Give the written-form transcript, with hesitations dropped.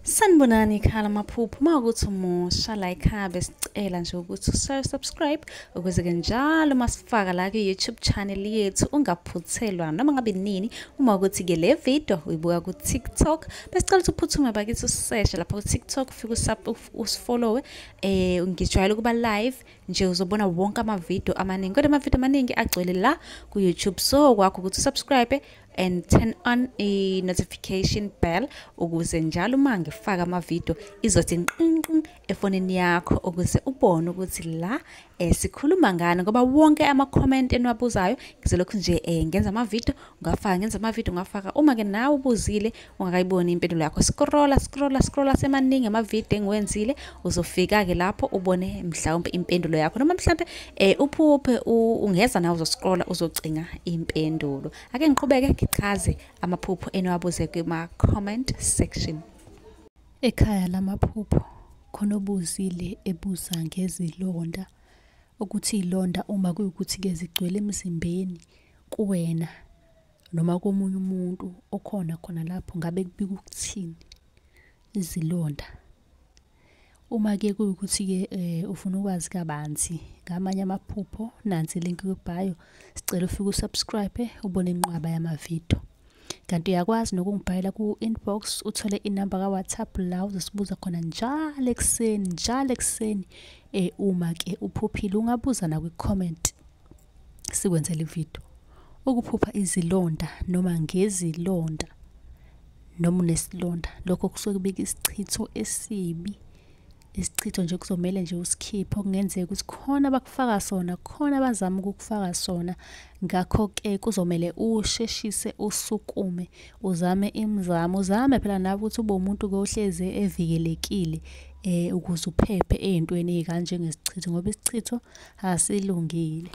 Sanibonani khala maphupho makuthi umusha la ekhaya besicela nje ukuthi subscribe ukuze ke njalo masifaka la ku YouTube channel yethu ungaphuthelwa noma ngabe nini uma ukuthi ke le video uyibuka ku TikTok besicela ukuthi uphuthume bakithi useshe lapha ku TikTok ufike usifollow ngijwayele kuba live nje uzobona wonke ama video amaningi kodwa ama video amaningi agcwele la ku YouTube so kwakho ukuthi subscribe and turn on a notification bell ukuze njalo uma ngifaka ama video izothi nqinqi efonini yakho ukuze ubone ukuthi la sikhuluma ngani ngoba wonke ama comment eniwabuzayo ngizolokhu nje ngenza ama video ngafaka uma ke nawe ubuzile ungakayiboni impendulo yakho scrolla semaningi ama video engiwenzile uzofika ke lapho ubone mhlawumbe impendulo yakho noma mhlawumbe uphuphe ungeza nawe uzoscrolla uzocinga impendulo ake ngiqhubeke ngichaze amaphupho eniwabuze kuma comment section. Ekhaya lamaphupho khona obuzile ebuza ngezilonda ukuthi ilonda uma kuyukuthi ke zigcwele emzimbeni kuwena noma komunye umuntu okhona khona lapho ngabe kubika ukuthini izilonda uma ke kuyukuthi ke ufuna ukwazi kabanzi ngamanye amaphupho nansi link ku-bio sicela ufike usubscribe ubone inqwaba yama video kanti uyakwazi nokungibhalela ku inbox uthole inamba ka WhatsApp la uzosibuza khona njalo ekseni uma ke uphuphile ungabuza na ku comment sikwenzele ivideo ukuphupha izilonda noma ngezilonda noma unesilonda lokho kusuke kubika isichitho esibi isichitho nje kuzomela nje usikhiphe okungenzeka ukuthi khona bakufaka sona khona bazama ukufaka sona ngakho ke kuzomela usheshise usukume uzame imizamo uzame phela nawe ukuthi ube umuntu ohleze evikelekile ukuze uphephe ezintweni ezikanje ngesichitho ngoba isichitho asilungile.